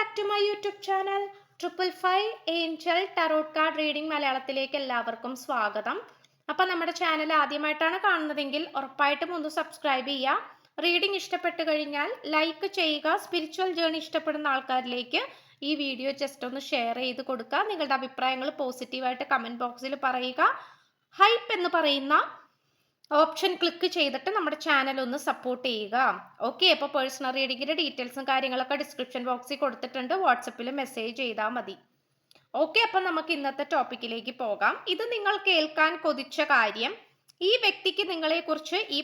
Back to my YouTube channel 555 angel tarot card reading മലയാളത്തിലേക്ക് എല്ലാവർക്കും സ്വാഗതം. അപ്പം നമ്മുടെ ചാനൽ ആദ്യമായിട്ടാണ് കാണുന്നതെങ്കിൽ ഉറപ്പായിട്ടും ഒന്ന് സബ്സ്ക്രൈബ് ചെയ്യുക. റീഡിംഗ് ഇഷ്ടപ്പെട്ട് കഴിഞ്ഞാൽ ലൈക്ക് ചെയ്യുക. സ്പിരിച്വൽ ജേർണി ഇഷ്ടപ്പെടുന്ന ആൾക്കാരിലേക്ക് ഈ വീഡിയോ ജസ്റ്റ് ഒന്ന് ഷെയർ ചെയ്ത് കൊടുക്കുക. നിങ്ങളുടെ അഭിപ്രായങ്ങൾ പോസിറ്റീവായിട്ട് കമൻറ്റ് ബോക്സിൽ പറയുക. ഹൈപ്പ് എന്ന് പറയുന്ന ഓപ്ഷൻ ക്ലിക്ക് ചെയ്തിട്ട് നമ്മുടെ ചാനൽ ഒന്ന് സപ്പോർട്ട് ചെയ്യുക. ഓക്കെ, അപ്പോൾ പേഴ്സണൽ റീഡിങ്ങിന്റെ ഡീറ്റെയിൽസും കാര്യങ്ങളൊക്കെ ഡിസ്ക്രിപ്ഷൻ ബോക്സിൽ കൊടുത്തിട്ടുണ്ട്. വാട്സപ്പിൽ മെസ്സേജ് ചെയ്താൽ മതി. ഓക്കെ, അപ്പം നമുക്ക് ഇന്നത്തെ ടോപ്പിക്കിലേക്ക് പോകാം. ഇത് നിങ്ങൾ കേൾക്കാൻ കൊതിച്ച കാര്യം, ഈ വ്യക്തിക്ക് നിങ്ങളെക്കുറിച്ച്, ഈ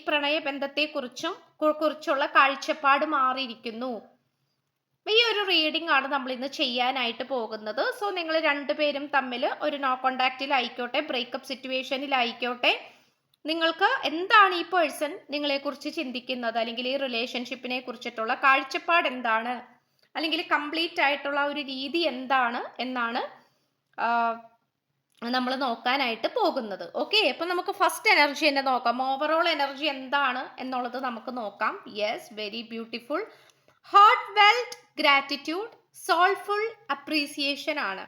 കുറിച്ചുള്ള കാഴ്ചപ്പാട് മാറിയിരിക്കുന്നു. ഈ ഒരു റീഡിംഗ് ആണ് നമ്മൾ ഇന്ന് ചെയ്യാനായിട്ട് പോകുന്നത്. സോ നിങ്ങൾ രണ്ടുപേരും തമ്മിൽ ഒരു നോ കോണ്ടാക്റ്റിലായിക്കോട്ടെ, ബ്രേക്കപ്പ് സിറ്റുവേഷനിലായിക്കോട്ടെ, നിങ്ങൾക്ക് എന്താണ് ഈ പേഴ്സൺ നിങ്ങളെക്കുറിച്ച് ചിന്തിക്കുന്നത്, അല്ലെങ്കിൽ ഈ റിലേഷൻഷിപ്പിനെ കുറിച്ചിട്ടുള്ള കാഴ്ചപ്പാട് എന്താണ്, അല്ലെങ്കിൽ കംപ്ലീറ്റ് ആയിട്ടുള്ള ഒരു രീതി എന്താണ് എന്നാണ് നമ്മൾ നോക്കാനായിട്ട് പോകുന്നത്. ഓക്കെ, അപ്പം നമുക്ക് ഫസ്റ്റ് എനർജി തന്നെ നോക്കാം. ഓവറോൾ എനർജി എന്താണ് എന്നുള്ളത് നമുക്ക് നോക്കാം. Yes, very beautiful. Heartfelt gratitude, soulful appreciation ആണ്.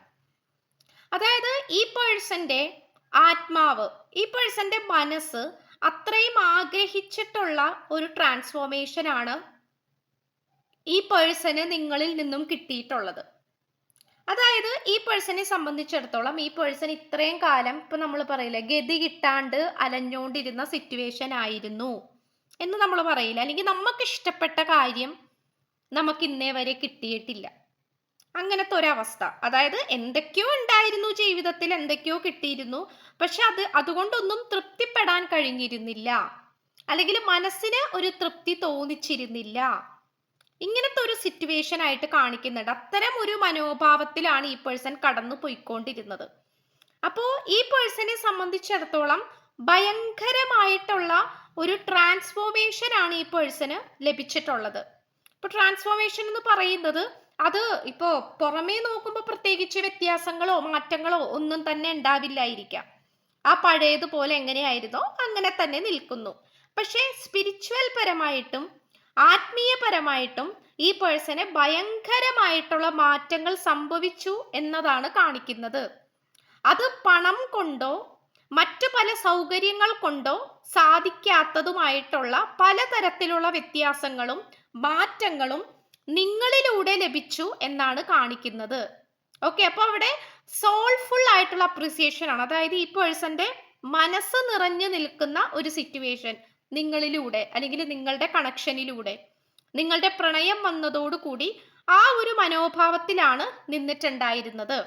അതായത് ഈ പേഴ്സന്റെ ആത്മാവ്, ഈ പേഴ്സന്റെ മനസ്സ് അത്രയും ആഗ്രഹിച്ചിട്ടുള്ള ഒരു ട്രാൻസ്ഫോർമേഷൻ ആണ് ഈ പേഴ്സന് നിങ്ങളിൽ നിന്നും കിട്ടിയിട്ടുള്ളത്. അതായത് ഈ പേഴ്സണെ സംബന്ധിച്ചിടത്തോളം, ഈ പേഴ്സൺ ഇത്രയും കാലം, ഇപ്പൊ നമ്മൾ പറയില്ല, ഗതി കിട്ടാണ്ട് അലഞ്ഞോണ്ടിരുന്ന സിറ്റുവേഷൻ ആയിരുന്നു എന്ന് നമ്മൾ പറയില്ല, അല്ലെങ്കിൽ നമുക്ക് ഇഷ്ടപ്പെട്ട കാര്യം നമുക്ക് ഇന്നേ വരെ കിട്ടിയിട്ടില്ല. അങ്ങനത്തെ ഒരവസ്ഥ. അതായത് എന്തൊക്കെയോ ഉണ്ടായിരുന്നു ജീവിതത്തിൽ, എന്തൊക്കെയോ കിട്ടിയിരുന്നു, പക്ഷെ അതുകൊണ്ടൊന്നും തൃപ്തിപ്പെടാൻ കഴിഞ്ഞിരുന്നില്ല, അല്ലെങ്കിൽ മനസ്സിന് ഒരു തൃപ്തി തോന്നിച്ചിരുന്നില്ല. ഇങ്ങനത്തെ ഒരു സിറ്റുവേഷൻ ആയിട്ട് കാണിക്കുന്നുണ്ട്. അത്തരം ഒരു മനോഭാവത്തിലാണ് ഈ പേഴ്സൺ കടന്നു പോയിക്കൊണ്ടിരുന്നത്. അപ്പോൾ ഈ പേഴ്സണെ സംബന്ധിച്ചിടത്തോളം ഭയങ്കരമായിട്ടുള്ള ഒരു ട്രാൻസ്ഫോർമേഷൻ ആണ് ഈ പേഴ്സണ് ലഭിച്ചിട്ടുള്ളത്. ഇപ്പൊ ട്രാൻസ്ഫോർമേഷൻ എന്ന് പറയുന്നത്, അത് ഇപ്പോ പുറമേ നോക്കുമ്പോൾ പ്രത്യേകിച്ച് വ്യത്യാസങ്ങളോ മാറ്റങ്ങളോ ഒന്നും തന്നെ ഉണ്ടാവില്ലായിരിക്കാം. ആ പഴയതുപോലെ എങ്ങനെയായിരുന്നോ അങ്ങനെ തന്നെ നിൽക്കുന്നു. പക്ഷേ സ്പിരിച്വൽ പരമായിട്ടും ആത്മീയപരമായിട്ടും ഈ പേഴ്സണ് ഭയങ്കരമായിട്ടുള്ള മാറ്റങ്ങൾ സംഭവിച്ചു എന്നതാണ് കാണിക്കുന്നത്. അത് പണം കൊണ്ടോ മറ്റു പല സൗകര്യങ്ങൾ കൊണ്ടോ സാധിക്കാത്തതുമായിട്ടുള്ള പലതരത്തിലുള്ള വ്യത്യാസങ്ങളും മാറ്റങ്ങളും നിങ്ങളിലൂടെ ലഭിച്ചു എന്നാണ് കാണിക്കുന്നത്. ഓക്കെ, അപ്പൊ അവിടെ സോൾഫുൾ ആയിട്ടുള്ള അപ്രിസിയേഷൻ ആണ്. അതായത് ഈ പേഴ്സന്റെ മനസ്സ് നിറഞ്ഞു നിൽക്കുന്ന ഒരു സിറ്റുവേഷൻ നിങ്ങളിലൂടെ, അല്ലെങ്കിൽ നിങ്ങളുടെ കണക്ഷനിലൂടെ, നിങ്ങളുടെ പ്രണയം വന്നതോടുകൂടി ആ ഒരു മനോഭാവത്തിലാണ് നിന്നിട്ടുണ്ടായിരുന്നത്.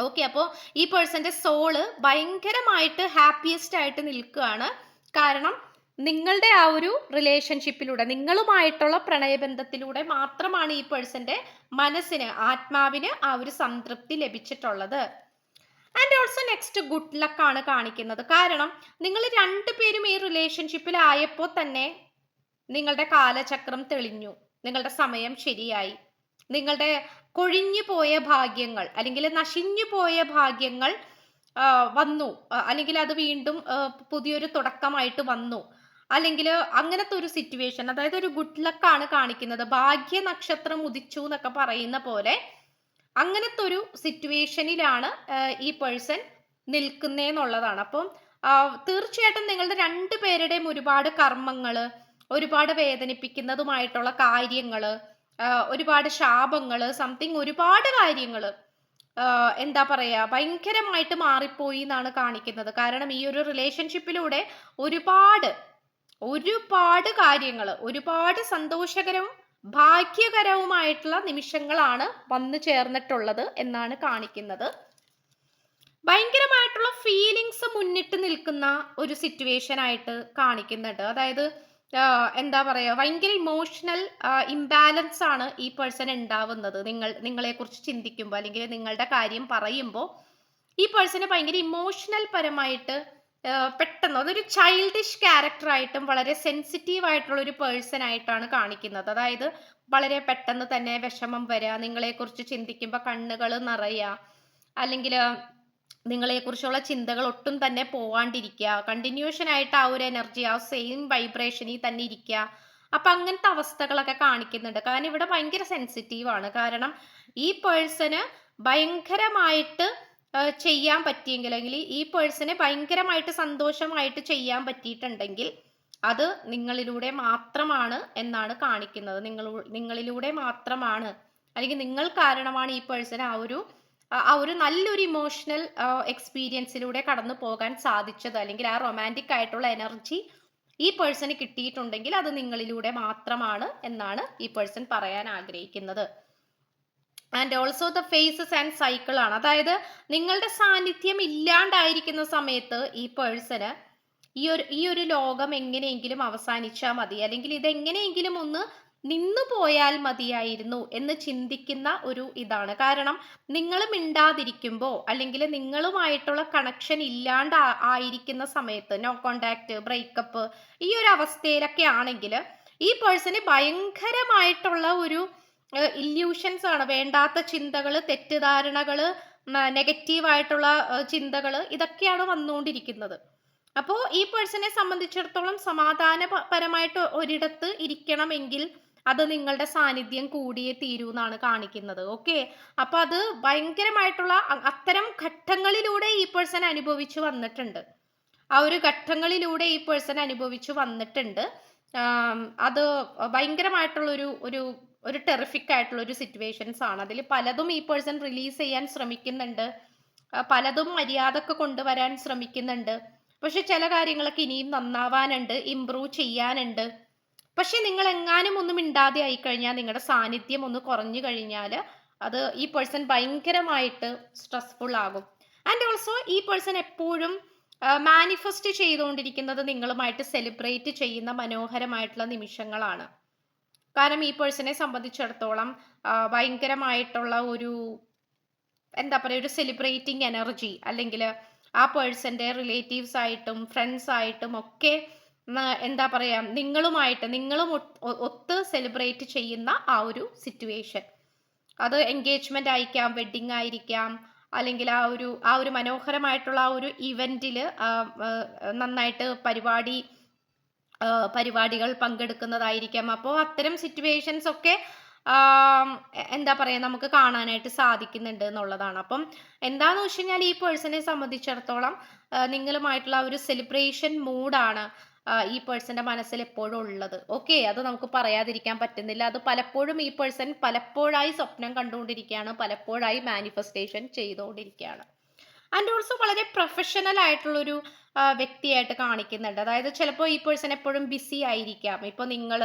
ഓക്കെ, അപ്പോൾ ഈ പേഴ്സന്റെ സോള് ഭയങ്കരമായിട്ട് ഹാപ്പിയസ്റ്റ് ആയിട്ട് നിൽക്കുകയാണ്. കാരണം നിങ്ങളുടെ ആ ഒരു റിലേഷൻഷിപ്പിലൂടെ, നിങ്ങളുമായിട്ടുള്ള പ്രണയബന്ധത്തിലൂടെ മാത്രമാണ് ഈ പേഴ്സന്റെ മനസ്സിന്, ആത്മാവിന് ആ ഒരു സംതൃപ്തി ലഭിച്ചിട്ടുള്ളത്. And also next good luck ആണ് കാണിക്കുന്നത്. കാരണം നിങ്ങൾ രണ്ടുപേരും ഈ റിലേഷൻഷിപ്പിലായപ്പോൾ തന്നെ നിങ്ങളുടെ കാലചക്രം തെളിഞ്ഞു, നിങ്ങളുടെ സമയം ശരിയായി, നിങ്ങളുടെ കൊഴിഞ്ഞു പോയ ഭാഗ്യങ്ങൾ, അല്ലെങ്കിൽ നശിഞ്ഞു പോയ ഭാഗ്യങ്ങൾ വന്നു, അല്ലെങ്കിൽ അത് വീണ്ടും പുതിയൊരു തുടക്കമായിട്ട് വന്നു, അല്ലെങ്കിൽ അങ്ങനത്തെ ഒരു സിറ്റുവേഷൻ. അതായത് ഒരു ഗുഡ് ലക്ക് ആണ് കാണിക്കുന്നത്. ഭാഗ്യ നക്ഷത്രം ഉദിച്ചു എന്നൊക്കെ പറയുന്ന പോലെ അങ്ങനത്തെ ഒരു സിറ്റുവേഷനിലാണ് ഈ പേഴ്സൺ നിൽക്കുന്നതെന്നുള്ളതാണ്. അപ്പം തീർച്ചയായിട്ടും നിങ്ങളുടെ രണ്ടുപേരുടെയും ഒരുപാട് കർമ്മങ്ങള്, ഒരുപാട് വേദനിപ്പിക്കുന്നതുമായിട്ടുള്ള കാര്യങ്ങള്, ഒരുപാട് ശാപങ്ങള്, സംതിങ് ഒരുപാട് കാര്യങ്ങള് എന്താ പറയാ, ഭയങ്കരമായിട്ട് മാറിപ്പോയി എന്നാണ് കാണിക്കുന്നത്. കാരണം ഈ ഒരു റിലേഷൻഷിപ്പിലൂടെ ഒരുപാട് കാര്യങ്ങള്, ഒരുപാട് സന്തോഷകരവും ഭാഗ്യകരവുമായിട്ടുള്ള നിമിഷങ്ങളാണ് വന്നു ചേർന്നിട്ടുള്ളത് എന്നാണ് കാണിക്കുന്നത്. ഭയങ്കരമായിട്ടുള്ള ഫീലിങ്സ് മുന്നിട്ട് നിൽക്കുന്ന ഒരു സിറ്റുവേഷൻ ആയിട്ട് കാണിക്കുന്നുണ്ട്. അതായത് എന്താ പറയാ, ഭയങ്കര ഇമോഷണൽ ഇംബാലൻസ് ആണ് ഈ പേഴ്സൺ ഉണ്ടാവുന്നത്. നിങ്ങളെ കുറിച്ച് ചിന്തിക്കുമ്പോൾ, അല്ലെങ്കിൽ നിങ്ങളുടെ കാര്യം പറയുമ്പോൾ ഈ പേഴ്സണ് ഭയങ്കര ഇമോഷണൽ പരമായിട്ട് പെട്ടെന്ന്, അതൊരു ചൈൽഡിഷ് ക്യാരക്ടറായിട്ടും വളരെ സെൻസിറ്റീവ് ആയിട്ടുള്ള ഒരു പേഴ്സൺ ആയിട്ടാണ് കാണിക്കുന്നത്. അതായത് വളരെ പെട്ടെന്ന് തന്നെ വിഷമം വരിക, നിങ്ങളെക്കുറിച്ച് ചിന്തിക്കുമ്പോൾ കണ്ണുകൾ നിറയുക, അല്ലെങ്കിൽ നിങ്ങളെക്കുറിച്ചുള്ള ചിന്തകൾ ഒട്ടും തന്നെ പോവാണ്ടിരിക്കുക, കണ്ടിന്യൂഷൻ ആയിട്ട് ആ ഒരു എനർജി, ആ സെയിം വൈബ്രേഷനിൽ തന്നെ ഇരിക്കുക, അപ്പൊ അങ്ങനത്തെ അവസ്ഥകളൊക്കെ കാണിക്കുന്നുണ്ട്. കാരണം ഇവിടെ ഭയങ്കര സെൻസിറ്റീവ് ആണ്. കാരണം ഈ പേഴ്സണ് ഭയങ്കരമായിട്ട് ചെയ്യാൻ പറ്റിയെങ്കിൽ, അല്ലെങ്കിൽ ഈ പേഴ്സണെ ഭയങ്കരമായിട്ട് സന്തോഷമായിട്ട് ചെയ്യാൻ പറ്റിയിട്ടുണ്ടെങ്കിൽ അത് നിങ്ങളിലൂടെ മാത്രമാണ് എന്നാണ് കാണിക്കുന്നത്. നിങ്ങളിലൂടെ മാത്രമാണ്, അല്ലെങ്കിൽ നിങ്ങൾ കാരണമാണ് ഈ പേഴ്സൺ ആ ഒരു നല്ലൊരു ഇമോഷണൽ എക്സ്പീരിയൻസിലൂടെ കടന്നു പോകാൻ സാധിച്ചത്, അല്ലെങ്കിൽ ആ റൊമാൻറ്റിക് ആയിട്ടുള്ള എനർജി ഈ പേഴ്സണ് കിട്ടിയിട്ടുണ്ടെങ്കിൽ അത് നിങ്ങളിലൂടെ മാത്രമാണ് എന്നാണ് ഈ പേഴ്സൺ പറയാൻ ആഗ്രഹിക്കുന്നത്. And also the phases and cycle ആണ്. അതായത് നിങ്ങളുടെ സാന്നിധ്യം ഇല്ലാണ്ടായിരിക്കുന്ന സമയത്ത് ഈ പേഴ്സണ് ഈ ഒരു ലോകം എങ്ങനെയെങ്കിലും അവസാനിച്ചാൽ മതി, അല്ലെങ്കിൽ ഇതെങ്ങനെയെങ്കിലും ഒന്ന് നിന്നു പോയാൽ മതിയായിരുന്നു എന്ന് ചിന്തിക്കുന്ന ഒരു ഇതാണ്. കാരണം നിങ്ങൾ മിണ്ടാതിരിക്കുമ്പോൾ, അല്ലെങ്കിൽ നിങ്ങളുമായിട്ടുള്ള കണക്ഷൻ ഇല്ലാണ്ട് ആയിരിക്കുന്ന സമയത്ത്, നോ കോണ്ടാക്ട്, ബ്രേക്കപ്പ്, ഈ ഒരു അവസ്ഥയിലൊക്കെ ആണെങ്കിൽ ഈ പേഴ്സണ് ഭയങ്കരമായിട്ടുള്ള ഒരു ഇല്യൂഷൻസ് ആണ്, വേണ്ടാത്ത ചിന്തകൾ, തെറ്റിദ്ധാരണകൾ, നെഗറ്റീവായിട്ടുള്ള ചിന്തകൾ, ഇതൊക്കെയാണ് വന്നുകൊണ്ടിരിക്കുന്നത്. അപ്പോൾ ഈ പേഴ്സണെ സംബന്ധിച്ചിടത്തോളം സമാധാനപരമായിട്ട് ഒരിടത്ത് ഇരിക്കണമെങ്കിൽ അത് നിങ്ങളുടെ സാന്നിധ്യം കൂടിയേ തീരൂ എന്നാണ് കാണിക്കുന്നത്. ഓക്കെ, അപ്പൊ അത് ഭയങ്കരമായിട്ടുള്ള അത്തരം ഘട്ടങ്ങളിലൂടെ ഈ പേഴ്സൺ അനുഭവിച്ചു വന്നിട്ടുണ്ട്. ആ ഒരു ഘട്ടങ്ങളിലൂടെ ഈ പേഴ്സൺ അനുഭവിച്ചു വന്നിട്ടുണ്ട്. അത് ഭയങ്കരമായിട്ടുള്ള ഒരു ടെറിഫിക് ആയിട്ടുള്ള ഒരു സിറ്റുവേഷൻസ് ആണ്. അതിൽ പലതും ഈ പേഴ്സൺ റിലീസ് ചെയ്യാൻ ശ്രമിക്കുന്നുണ്ട്, പലതും മര്യാദക്ക് കൊണ്ടുവരാൻ ശ്രമിക്കുന്നുണ്ട്. പക്ഷെ ചില കാര്യങ്ങളൊക്കെ ഇനിയും നന്നാവാനുണ്ട്, ഇംപ്രൂവ് ചെയ്യാനുണ്ട്. പക്ഷെ നിങ്ങൾ എങ്ങാനും ഒന്നും മിണ്ടാതെ ആയിക്കഴിഞ്ഞാൽ, നിങ്ങളുടെ സാന്നിധ്യം ഒന്ന് കുറഞ്ഞു കഴിഞ്ഞാൽ അത് ഈ പേഴ്സൺ ഭയങ്കരമായിട്ട് സ്ട്രെസ്ഫുൾ ആകും. ആൻഡ് ഓൾസോ ഈ പേഴ്സൺ എപ്പോഴും മാനിഫെസ്റ്റ് ചെയ്തുകൊണ്ടിരിക്കുന്നത് നിങ്ങളുമായിട്ട് സെലിബ്രേറ്റ് ചെയ്യുന്ന മനോഹരമായിട്ടുള്ള നിമിഷങ്ങളാണ്. കാരണം ഈ പേഴ്സണെ സംബന്ധിച്ചിടത്തോളം ഭയങ്കരമായിട്ടുള്ള എന്താ പറയുക, ഒരു സെലിബ്രേറ്റിംഗ് എനർജി, അല്ലെങ്കിൽ ആ പേഴ്സന്റെ റിലേറ്റീവ്സ് ആയിട്ടും ഫ്രണ്ട്സ് ആയിട്ടും ഒക്കെ എന്താ പറയാ, നിങ്ങളും ഒത്ത് സെലിബ്രേറ്റ് ചെയ്യുന്ന ആ ഒരു സിറ്റുവേഷൻ, അത് എൻഗേജ്മെന്റ് ആയിരിക്കാം, വെഡിങ് ആയിരിക്കാം, അല്ലെങ്കിൽ ആ ഒരു മനോഹരമായിട്ടുള്ള ആ ഒരു ഇവന്റില് നന്നായിട്ട് പരിപാടികൾ പങ്കെടുക്കുന്നതായിരിക്കാം. അപ്പോൾ അത്തരം സിറ്റുവേഷൻസ് ഒക്കെ എന്താ പറയാ, നമുക്ക് കാണാനായിട്ട് സാധിക്കുന്നുണ്ട് എന്നുള്ളതാണ്. അപ്പം എന്താന്ന് വെച്ച് കഴിഞ്ഞാൽ ഈ പേഴ്സണെ സംബന്ധിച്ചിടത്തോളം നിങ്ങളുമായിട്ടുള്ള ഒരു സെലിബ്രേഷൻ മൂഡാണ് ഈ പേഴ്സന്റെ മനസ്സിൽ എപ്പോഴും ഉള്ളത്. ഓക്കെ, അത് നമുക്ക് പറയാതിരിക്കാൻ പറ്റുന്നില്ല. അത് പലപ്പോഴും ഈ പേഴ്സൺ പലപ്പോഴായി സ്വപ്നം കണ്ടുകൊണ്ടിരിക്കുകയാണ്, പലപ്പോഴായി മാനിഫെസ്റ്റേഷൻ ചെയ്തുകൊണ്ടിരിക്കുകയാണ്. ആൻഡ് ഓൾസോ വളരെ പ്രൊഫഷണൽ ആയിട്ടുള്ളൊരു വ്യക്തിയായിട്ട് കാണിക്കുന്നുണ്ട്. അതായത് ചിലപ്പോൾ ഈ പേഴ്സൺ എപ്പോഴും ബിസി ആയിരിക്കാം. ഇപ്പോൾ നിങ്ങൾ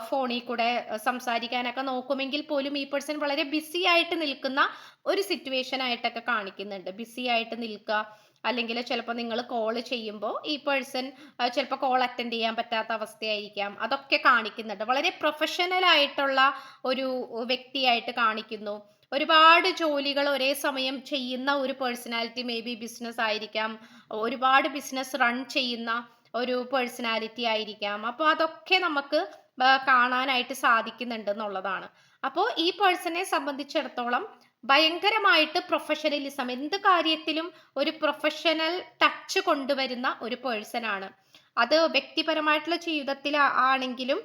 ഫോണിൽ കൂടെ സംസാരിക്കാനൊക്കെ നോക്കുമെങ്കിൽ പോലും ഈ പേഴ്സൺ വളരെ ബിസി ആയിട്ട് നിൽക്കുന്ന ഒരു സിറ്റുവേഷൻ ആയിട്ടൊക്കെ കാണിക്കുന്നുണ്ട്. ബിസി ആയിട്ട് നിൽക്കുക, അല്ലെങ്കിൽ ചിലപ്പോൾ നിങ്ങൾ കോൾ ചെയ്യുമ്പോൾ ഈ പേഴ്സൺ ചിലപ്പോൾ കോൾ അറ്റൻഡ് ചെയ്യാൻ പറ്റാത്ത അവസ്ഥയായിരിക്കാം. അതൊക്കെ കാണിക്കുന്നുണ്ട്. വളരെ പ്രൊഫഷണൽ ആയിട്ടുള്ള ഒരു വ്യക്തിയായിട്ട് കാണിക്കുന്നു. ഒരുപാട് ജോലികൾ ഒരേ സമയം ചെയ്യുന്ന ഒരു പേഴ്സണാലിറ്റി, മേ ബി ബിസിനസ് ആയിരിക്കാം, ഒരുപാട് ബിസിനസ് റൺ ചെയ്യുന്ന ഒരു പേഴ്സണാലിറ്റി ആയിരിക്കാം. അപ്പോൾ അതൊക്കെ നമുക്ക് കാണാനായിട്ട് സാധിക്കുന്നുണ്ട് എന്നുള്ളതാണ്. അപ്പോൾ ഈ പേഴ്സണെ സംബന്ധിച്ചിടത്തോളം ഭയങ്കരമായിട്ട് പ്രൊഫഷണലിസം, എന്ത് കാര്യത്തിലും ഒരു പ്രൊഫഷണൽ ടച്ച് കൊണ്ടുവരുന്ന ഒരു പേഴ്സൺ ആണ്. അത് വ്യക്തിപരമായിട്ടുള്ള ജീവിതത്തിൽ ആണെങ്കിലും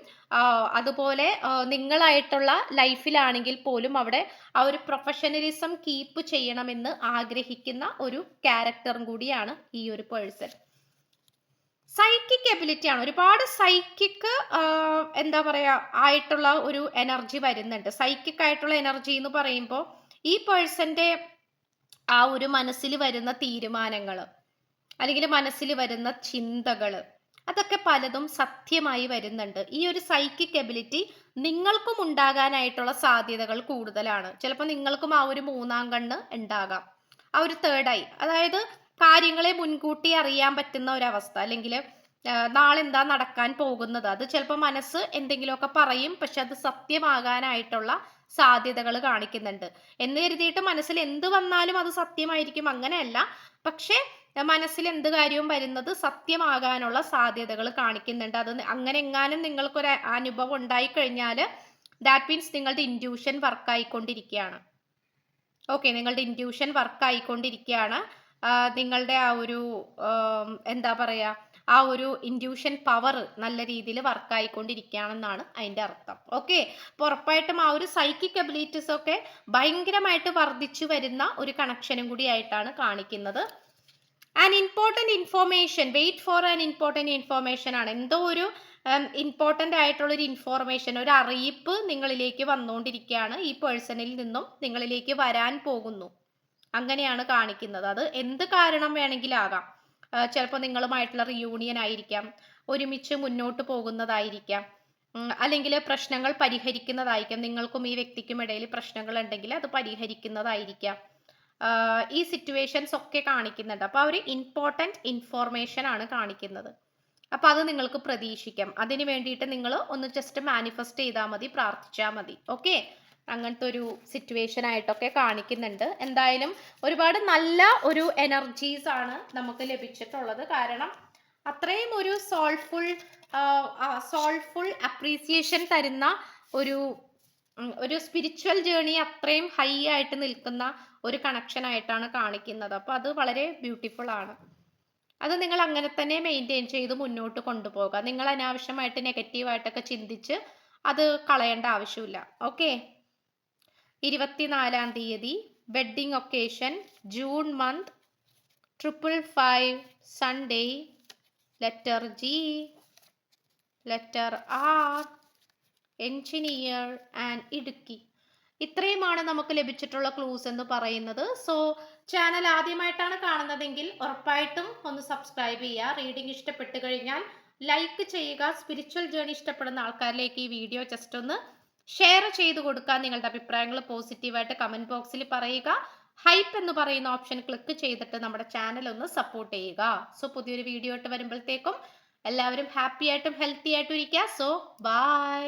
അതുപോലെ നിങ്ങളായിട്ടുള്ള ലൈഫിലാണെങ്കിൽ പോലും അവിടെ ആ ഒരു പ്രൊഫഷണലിസം കീപ്പ് ചെയ്യണമെന്ന് ആഗ്രഹിക്കുന്ന ഒരു ക്യാരക്ടറും കൂടിയാണ് ഈ ഒരു പേഴ്സൺ. സൈക്കിക് എബിലിറ്റി ആണ്, ഒരുപാട് സൈക്കിക് എന്താ പറയാ ആയിട്ടുള്ള ഒരു എനർജി വരുന്നുണ്ട്. സൈക്കിക് ആയിട്ടുള്ള എനർജി എന്ന് പറയുമ്പോൾ ഈ പേഴ്സന്റെ ആ ഒരു മനസ്സിൽ വരുന്ന തീരുമാനങ്ങൾ, അല്ലെങ്കിൽ മനസ്സിൽ വരുന്ന ചിന്തകൾ, അതൊക്കെ പലതും സത്യമായി വരുന്നുണ്ട്. ഈ ഒരു സൈക്കിക് എബിലിറ്റി നിങ്ങൾക്കും ഉണ്ടാകാനായിട്ടുള്ള സാധ്യതകൾ കൂടുതലാണ്. ചിലപ്പോൾ നിങ്ങൾക്കും ആ ഒരു മൂന്നാം കണ്ണ് ഉണ്ടാകാം, ആ ഒരു തേർഡ് ഐ, അതായത് കാര്യങ്ങളെ മുൻകൂട്ടി അറിയാൻ പറ്റുന്ന ഒരവസ്ഥ, അല്ലെങ്കിൽ നാളെ എന്താ നടക്കാൻ പോകുന്നത്, അത് ചിലപ്പോൾ മനസ്സ് എന്തെങ്കിലുമൊക്കെ പറയും, പക്ഷെ അത് സത്യമാകാനായിട്ടുള്ള സാധ്യതകൾ കാണിക്കുന്നുണ്ട്. എന്ന് കരുതിയിട്ട് മനസ്സിൽ എന്ത് വന്നാലും അത് സത്യമായിരിക്കും അങ്ങനെയല്ല, പക്ഷെ മനസ്സിൽ എന്ത് കാര്യവും വരുന്നത് സത്യമാകാനുള്ള സാധ്യതകൾ കാണിക്കുന്നുണ്ട്. അത് അങ്ങനെ എങ്ങാനും നിങ്ങൾക്കൊരു അനുഭവം ഉണ്ടായി കഴിഞ്ഞാൽ ദാറ്റ് മീൻസ് നിങ്ങളുടെ ഇൻറ്റ്യൂഷൻ വർക്ക് ആയിക്കൊണ്ടിരിക്കുകയാണ്. ഓക്കെ, നിങ്ങളുടെ ഇൻറ്റ്യൂഷൻ വർക്ക് ആയിക്കൊണ്ടിരിക്കുകയാണ്. നിങ്ങളുടെ ആ ഒരു എന്താ പറയാ, ആ ഒരു ഇൻഡ്യൂഷൻ പവർ നല്ല രീതിയിൽ വർക്കായിക്കൊണ്ടിരിക്കുകയാണെന്നാണ് അതിൻ്റെ അർത്ഥം. ഓക്കെ, അപ്പോൾ ഉറപ്പായിട്ടും ആ ഒരു സൈക്കിക് എബിലിറ്റീസ് ഒക്കെ ഭയങ്കരമായിട്ട് വർദ്ധിച്ചു വരുന്ന ഒരു കണക്ഷനും കൂടി ആയിട്ടാണ് കാണിക്കുന്നത്. An important information, wait for an important information ആണ്. എന്തോ ഒരു ഇമ്പോർട്ടൻ്റ് ആയിട്ടുള്ളൊരു ഇൻഫോർമേഷൻ, ഒരു അറിയിപ്പ് നിങ്ങളിലേക്ക് വന്നുകൊണ്ടിരിക്കുകയാണ്, ഈ പേഴ്സണിൽ നിന്നും നിങ്ങളിലേക്ക് വരാൻ പോകുന്നു, അങ്ങനെയാണ് കാണിക്കുന്നത്. അത് എന്ത് കാരണം വേണമെങ്കിലും ആകാം. ചിലപ്പോൾ നിങ്ങളുമായിട്ടുള്ള റിയൂണിയൻ ആയിരിക്കാം, ഒരുമിച്ച് മുന്നോട്ട് പോകുന്നതായിരിക്കാം, അല്ലെങ്കിൽ പ്രശ്നങ്ങൾ പരിഹരിക്കുന്നതായിരിക്കാം. നിങ്ങൾക്കും ഈ വ്യക്തിക്കും ഇടയിൽ പ്രശ്നങ്ങൾ ഉണ്ടെങ്കിൽ അത് പരിഹരിക്കുന്നതായിരിക്കാം. ഈ സിറ്റുവേഷൻസ് ഒക്കെ കാണിക്കുന്നുണ്ട്. അപ്പോൾ ആ ഒരു ഇമ്പോർട്ടൻറ്റ് ഇൻഫോർമേഷൻ ആണ് കാണിക്കുന്നത്. അപ്പോൾ അത് നിങ്ങൾക്ക് പ്രതീക്ഷിക്കാം. അതിന് വേണ്ടിയിട്ട് നിങ്ങൾ ഒന്ന് ജസ്റ്റ് മാനിഫെസ്റ്റ് ചെയ്താൽ മതി, പ്രാർത്ഥിച്ചാൽ മതി. ഓക്കെ, അങ്ങനത്തെ ഒരു സിറ്റുവേഷൻ ആയിട്ടൊക്കെ കാണിക്കുന്നുണ്ട്. എന്തായാലും ഒരുപാട് നല്ല ഒരു എനർജീസ് ആണ് നമുക്ക് ലഭിച്ചിട്ടുള്ളത്. കാരണം അത്രയും ഒരു സോൾഫുൾ അപ്രീസിയേഷൻ തരുന്ന ഒരു സ്പിരിച്വൽ ജേണി അത്രയും ഹൈ ആയിട്ട് നിൽക്കുന്ന ഒരു കണക്ഷൻ ആയിട്ടാണ് കാണിക്കുന്നത്. അപ്പോൾ അത് വളരെ ബ്യൂട്ടിഫുൾ ആണ്. അത് നിങ്ങൾ അങ്ങനെ തന്നെ മെയിൻറ്റെയിൻ ചെയ്ത് മുന്നോട്ട് കൊണ്ടുപോകുക. നിങ്ങൾ അനാവശ്യമായിട്ട് നെഗറ്റീവായിട്ടൊക്കെ ചിന്തിച്ച് അത് കളയേണ്ട ആവശ്യമില്ല. ഓക്കെ, 24-ാം തീയതി wedding occasion, June month, 555 Sunday, letter G, letter R, engineer and Idukki. ഇത്രയുമാണ് നമുക്ക് ലഭിച്ചിട്ടുള്ള ക്ലൂസ് എന്ന് പറയുന്നത്. സോ ചാനൽ ആദ്യമായിട്ടാണ് കാണുന്നതെങ്കിൽ ഉറപ്പായിട്ടും ഒന്ന് സബ്സ്ക്രൈബ് ചെയ്യുക. റീഡിംഗ് ഇഷ്ടപ്പെട്ട് കഴിഞ്ഞാൽ ലൈക്ക് ചെയ്യുക. സ്പിരിച്വൽ ജേണി ഇഷ്ടപ്പെടുന്ന ആൾക്കാരിലേക്ക് ഈ വീഡിയോ ജസ്റ്റ് ഒന്ന് ഷെയർ ചെയ്ത് കൊടുക്കുക. നിങ്ങളുടെ അഭിപ്രായങ്ങൾ പോസിറ്റീവായിട്ട് കമൻറ്റ് ബോക്സിൽ പറയുക. ഹൈപ്പ് എന്ന് പറയുന്ന ഓപ്ഷൻ ക്ലിക്ക് ചെയ്തിട്ട് നമ്മുടെ ചാനൽ ഒന്ന് സപ്പോർട്ട് ചെയ്യുക. സോ പുതിയൊരു വീഡിയോ ആയിട്ട് വരുമ്പോഴത്തേക്കും എല്ലാവരും ഹാപ്പി ആയിട്ടും ഹെൽത്തി ആയിട്ടും ഇരിക്കുക. So by.